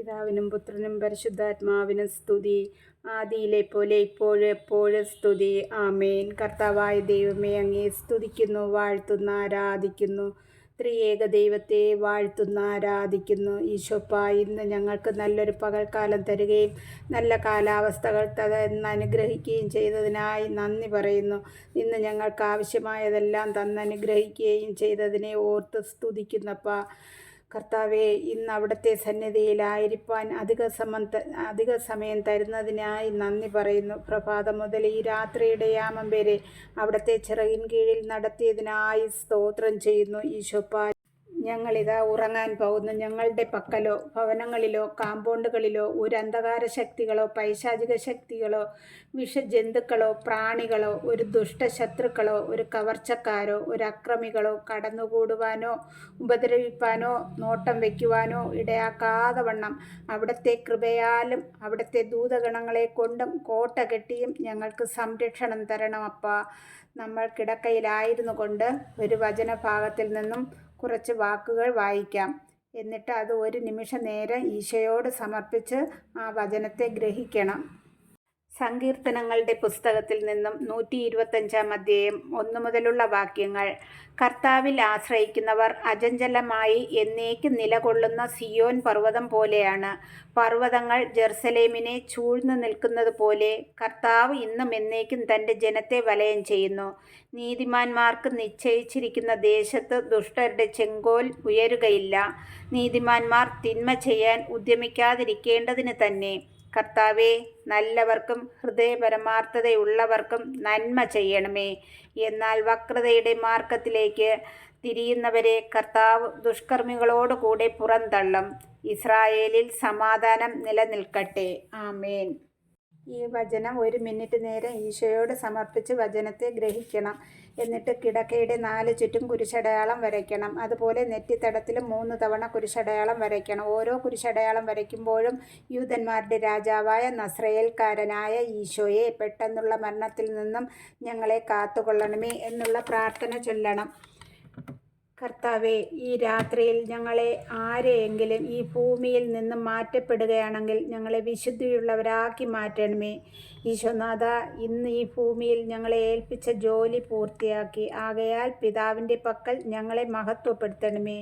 പിതാവിനും പുത്രനും പരിശുദ്ധാത്മാവിനും സ്തുതി. ആദിയിലെ പോലെ ഇപ്പോഴും എപ്പോഴും സ്തുതി. ആമേൻ. കർത്താവായ ദൈവമേ, അങ്ങേ സ്തുതിക്കുന്നു, വാഴ്ത്തുന്നു, ആരാധിക്കുന്നു. ത്രിയേക ദൈവത്തെ വാഴ്ത്തുന്നു, ആരാധിക്കുന്നു. ഈശോപ്പ, ഇന്ന് ഞങ്ങൾക്ക് നല്ലൊരു പകൽക്കാലം തരികയും നല്ല കാലാവസ്ഥകൾ തന്നനുഗ്രഹിക്കുകയും ചെയ്തതിനായി നന്ദി പറയുന്നു. ഇന്ന് ഞങ്ങൾക്ക് ആവശ്യമായതെല്ലാം തന്നനുഗ്രഹിക്കുകയും ചെയ്തതിനെ ഓർത്ത് സ്തുതിക്കുന്നപ്പ. കർത്താവെ, ഇന്ന് അവിടുത്തെ സന്നിധിയിലായിരിക്കാൻ അധിക സമയം തരുന്നതിനായി നന്ദി പറയുന്നു. പ്രഭാതം മുതൽ ഈ രാത്രിയുടെ യാമം വരെ അവിടുത്തെ ചിറകിൻ കീഴിൽ നടത്തിയതിനായി സ്തോത്രം ചെയ്യുന്നു. ഈശോപ്പ, ഞങ്ങളിതാ ഉറങ്ങാൻ പോകുന്നു. ഞങ്ങളുടെ പക്കലോ ഭവനങ്ങളിലോ കാമ്പൗണ്ടുകളിലോ ഒരു അന്ധകാര ശക്തികളോ പൈശാചിക ശക്തികളോ വിഷജന്തുക്കളോ പ്രാണികളോ ഒരു ദുഷ്ടശത്രുക്കളോ ഒരു കവർച്ചക്കാരോ ഒരു അക്രമികളോ കടന്നുകൂടുവാനോ ഉപദ്രവിപ്പാനോ നോട്ടം വയ്ക്കുവാനോ ഇടയാക്കാതെ വണ്ണം അവിടുത്തെ കൃപയാലും അവിടുത്തെ ദൂതഗണങ്ങളെ കൊണ്ടും കോട്ട കെട്ടിയും ഞങ്ങൾക്ക് സംരക്ഷണം തരണം. അപ്പ, നമ്മൾ കിടക്കയിലായിരുന്നു കൊണ്ട് ഒരു വചനഭാഗത്തിൽ നിന്നും കുറച്ച് വാക്കുകൾ വായിക്കാം. എന്നിട്ട് അത് ഒരു നിമിഷ നേരം ഈശോയോട് സമർപ്പിച്ച് ആ വചനത്തെ ഗ്രഹിക്കണം. സങ്കീർത്തനങ്ങളുടെ പുസ്തകത്തിൽ നിന്നും 125-ാം അധ്യായം 1 മുതലുള്ള വാക്യങ്ങൾ. കർത്താവിൽ ആശ്രയിക്കുന്നവർ അചഞ്ചലമായി എന്നേക്കും നിലകൊള്ളുന്ന സിയോൻ പർവ്വതം പോലെയാണ്. പർവ്വതങ്ങൾ ജെറുസലേമിനെ ചൂഴ്ന്നു നിൽക്കുന്നത് പോലെ കർത്താവ് ഇന്നും എന്നേക്കും തൻ്റെ ജനത്തെ വലയം ചെയ്യുന്നു. നീതിമാന്മാർക്ക് നിശ്ചയിച്ചിരിക്കുന്ന ദേശത്ത് ദുഷ്ടരുടെ ചെങ്കോൽ ഉയരുകയില്ല. നീതിമാന്മാർ തിന്മ ചെയ്യാൻ ഉദ്യമിക്കാതിരിക്കേണ്ടതിന് തന്നെ. കർത്താവേ, നല്ലവർക്കും ഹൃദയപരമാർത്ഥതയുള്ളവർക്കും നന്മ ചെയ്യണമേ. എന്നാൽ വക്രതയുടെ മാർഗത്തിലേക്ക് തിരിയുന്നവരെ കർത്താവ് ദുഷ്കർമ്മികളോടുകൂടെ പുറന്തള്ളും. ഇസ്രായേലിൽ സമാധാനം നിലനിൽക്കട്ടെ. ആമേൻ. ഈ വചനം 1 മിനിറ്റ് നേരം ഈശോയോട് സമർപ്പിച്ച് വചനത്തെ ഗ്രഹിക്കണം. എന്നിട്ട് കിടക്കയുടെ 4 ചുറ്റും കുരിശടയാളം വരയ്ക്കണം. അതുപോലെ നെറ്റിത്തടത്തിലും 3 തവണ കുരിശടയാളം വരയ്ക്കണം. ഓരോ കുരിശടയാളം വരയ്ക്കുമ്പോഴും യൂദന്മാരുടെ രാജാവായ നസ്രയേൽക്കാരനായ ഈശോയെ, പെട്ടെന്നുള്ള മരണത്തിൽ നിന്നും ഞങ്ങളെ കാത്തുകൊള്ളണമേ എന്നുള്ള പ്രാർത്ഥന ചൊല്ലണം. കർത്താവെ, ഈ രാത്രിയിൽ ഞങ്ങളെ ആരെയെങ്കിലും ഈ ഭൂമിയിൽ നിന്നും മാറ്റപ്പെടുകയാണെങ്കിൽ ഞങ്ങളെ വിശുദ്ധിയുള്ളവരാക്കി മാറ്റണമേ. ഈശോനാഥ, ഇന്ന് ഈ ഭൂമിയിൽ ഞങ്ങളെ ഏൽപ്പിച്ച ജോലി പൂർത്തിയാക്കി. ആകയാൽ പിതാവിൻ്റെ പക്കൽ ഞങ്ങളെ മഹത്വപ്പെടുത്തണമേ.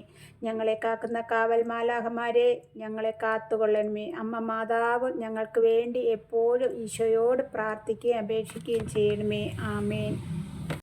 ഞങ്ങളെ കാക്കുന്ന കാവൽ മാലാഖമാരെ ഞങ്ങളെ കാത്തുകൊള്ളണമേ. അമ്മ മാതാവ് ഞങ്ങൾക്ക് വേണ്ടി എപ്പോഴും ഈശോയോട് പ്രാർത്ഥിക്കുകയും അപേക്ഷിക്കുകയും ചെയ്യണമേ. ആമേൻ.